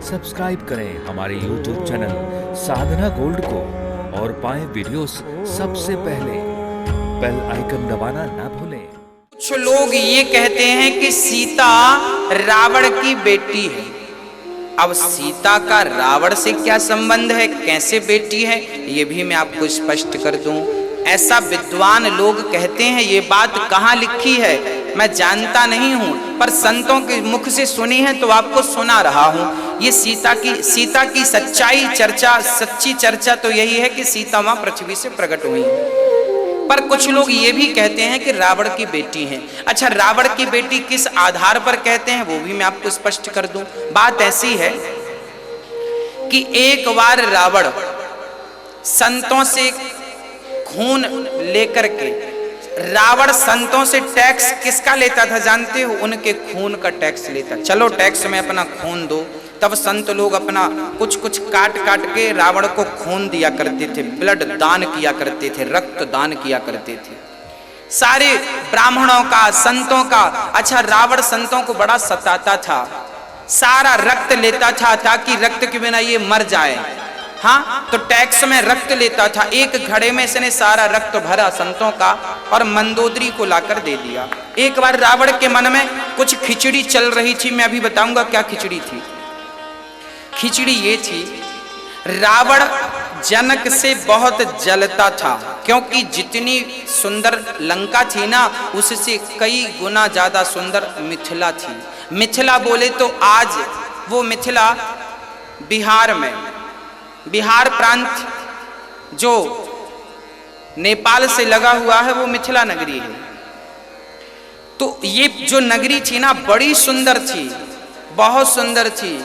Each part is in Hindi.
सब्सक्राइब करें हमारे YouTube चैनल साधना गोल्ड को और पाएं वीडियोस सबसे पहले। बेल आइकन दबाना ना भूलें। कुछ लोग ये कहते हैं कि सीता रावण की बेटी है। अब सीता का रावण से क्या संबंध है, कैसे बेटी है, ये भी मैं आपको स्पष्ट कर दूं। ऐसा विद्वान लोग कहते हैं। ये बात कहाँ लिखी है मैं जानता नहीं हूं, पर संतों के मुख से सुनी है तो आपको सुना रहा हूं। ये सीता की सच्ची चर्चा तो यही है कि सीता मां पृथ्वी से प्रकट हुई, पर कुछ लोग ये भी कहते हैं कि रावण की बेटी है। अच्छा, रावण की बेटी किस आधार पर कहते हैं वो भी मैं आपको स्पष्ट कर दूं। बात ऐसी है कि एक बार रावण संतों से खून लेकर के, रावण संतों से टैक्स किसका लेता था जानते हो? उनके खून का टैक्स लेता। चलो टैक्स में अपना खून दो। तब संत लोग अपना कुछ कुछ काट काट के रावण को खून दिया करते थे, ब्लड दान किया करते थे, रक्त दान किया करते थे, सारे ब्राह्मणों का, संतों का। अच्छा, रावण संतों को बड़ा सताता था, सारा रक्त लेता था ताकि रक्त के बिना ये मर जाए। हाँ, तो टैक्स में रक्त लेता था। एक घड़े में इसने सारा रक्त भरा संतों का और मंदोदरी को लाकर दे दिया। एक बार रावण के मन में कुछ खिचड़ी चल रही थी, मैं अभी बताऊंगा क्या खिचड़ी थी। खिचड़ी ये थी, रावण जनक से बहुत जलता था, क्योंकि जितनी सुंदर लंका थी ना, उससे कई गुना ज्यादा सुंदर मिथिला थी। मिथिला बोले तो आज वो मिथिला बिहार में, बिहार प्रांत जो नेपाल से लगा हुआ है वो मिथिला नगरी है। तो ये जो नगरी थी ना बड़ी सुंदर थी, बहुत सुंदर थी।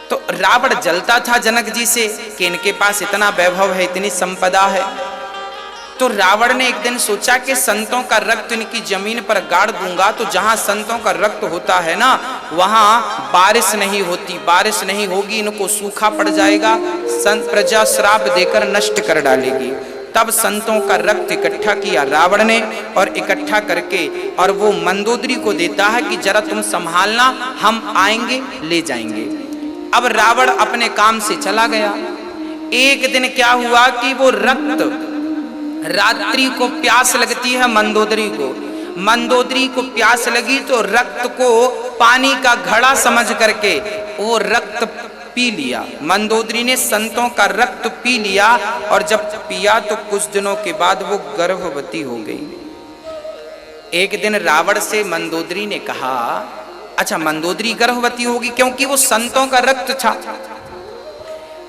तो रावण जलता था जनक जी से कि इनके पास इतना वैभव है, इतनी संपदा है। तो रावण ने एक दिन सोचा कि संतों का रक्त इनकी जमीन पर गाड़ दूंगा, तो जहां संतों का रक्त होता है ना वहां बारिश नहीं होती, बारिश नहीं होगी, इनको सूखा पड़ जाएगा, संत प्रजा श्राप देकर नष्ट कर डालेगी। तब संतों का रक्त इकट्ठा किया रावण ने, और इकट्ठा करके और वो मंदोदरी को देता है कि जरा तुम संभालना, हम आएंगे ले जाएंगे। अब रावण अपने काम से चला गया। एक दिन क्या हुआ कि वो रक्त, रात्रि को प्यास लगती है मंदोदरी को प्यास लगी, तो रक्त को पानी का घड़ा समझ करके वो रक्त पी लिया। मंदोदरी ने संतों का रक्त पी लिया, और जब पिया तो कुछ दिनों के बाद वो गर्भवती हो गई। एक दिन रावण से मंदोदरी ने कहा, अच्छा मंदोदरी गर्भवती होगी क्योंकि वो संतों का रक्त था।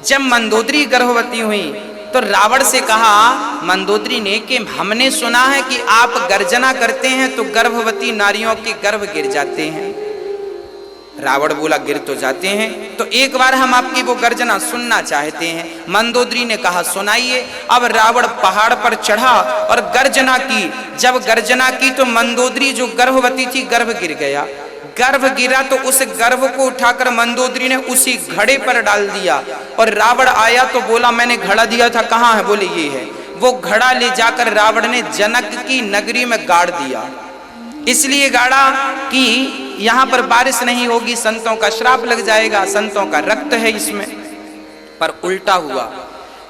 जब मंदोदरी गर्भवती हुई तो रावण से कहा मंदोदरी ने कि हमने सुना है कि आप गर्जना करते हैं तो गर्भवती नारियों के गर्भ गिर जाते हैं। रावण बोला गिर तो जाते हैं, तो एक बार हम आपकी वो गर्जना सुनना चाहते हैं। मंदोदरी ने कहा सुनाइए। अब रावण पहाड़ पर चढ़ा और गर्जना की। जब गर्जना की तो मंदोदरी जो गर्भवती थी गर्भ गिर गया। गर्भ गिरा तो उस गर्भ को उठाकर मंदोदरी ने उसी घड़े पर डाल दिया, और रावण आया तो बोला मैंने घड़ा दिया था, कहाँ है? बोले ये है। वो घड़ा ले जाकर रावण ने जनक की नगरी में गाड़ दिया। इसलिए गाड़ा कि यहाँ पर बारिश नहीं होगी, संतों का श्राप लग जाएगा, संतों का रक्त है इसमें। पर उल्टा हुआ,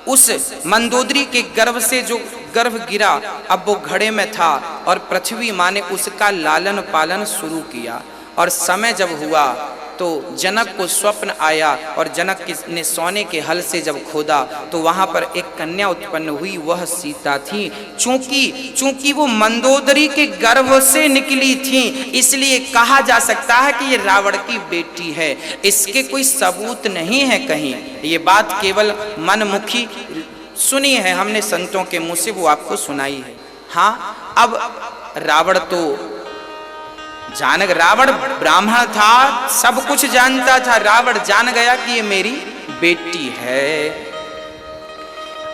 उस मंदोदरी के गर्भ से जो गर्भ गिरा अब वो घड़े में था, और पृथ्वी माँ ने उसका लालन पालन शुरू किया। और समय जब हुआ तो जनक को स्वप्न आया, और जनक ने सोने के हल से जब खोदा तो वहां पर एक कन्या उत्पन्न हुई, वह सीता थी। चूंकि वो मंदोदरी के गर्भ से निकली थी, इसलिए कहा जा सकता है कि ये रावण की बेटी है। इसके कोई सबूत नहीं है कहीं, ये बात केवल मनमुखी सुनी है हमने संतों के मुंह से, वो आपको सुनाई है। हाँ, अब रावण तो रावण ब्राह्मण था, सब कुछ जानता था। रावण जान गया कि ये मेरी बेटी है।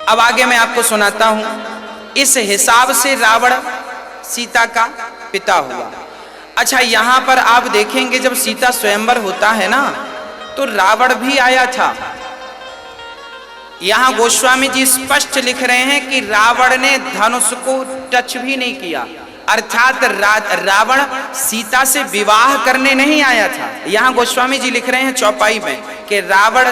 अब आगे मैं आपको सुनाता हूं। इस हिसाब से रावण सीता का पिता हुआ। अच्छा, यहां पर आप देखेंगे जब सीता स्वयंवर होता है ना तो रावण भी आया था। यहां गोस्वामी जी स्पष्ट लिख रहे हैं कि रावण ने धनुष को टच भी नहीं किया। अर्थात रावण सीता से विवाह करने नहीं आया था। यहाँ गोस्वामी जी लिख रहे हैं चौपाई में कि रावण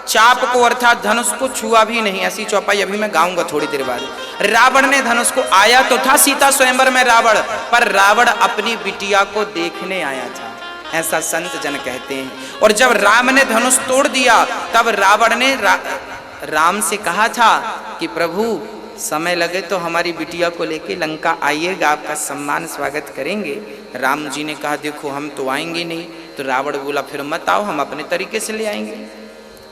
चाप को अर्थात धनुष को छुआ भी नहीं। ऐसी चौपाई अभी मैं गाऊंगा थोड़ी देर बाद। रावण ने धनुष को, आया तो था सीता स्वयंवर में रावण, पर रावण अपनी बिटिया को देखने आया था, ऐसा संत जन कहते हैं। और जब राम ने धनुष तोड़ दिया तब रावण ने राम से कहा था कि प्रभु समय लगे तो हमारी बिटिया को लेके लंका आइएगा, आपका सम्मान स्वागत करेंगे। राम जी ने कहा देखो हम तो आएंगे नहीं। तो रावण बोला फिर मत आओ, हम अपने तरीके से ले आएंगे।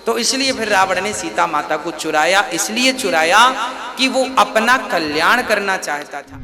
तो इसलिए फिर रावण ने सीता माता को चुराया, इसलिए चुराया कि वो अपना कल्याण करना चाहता था।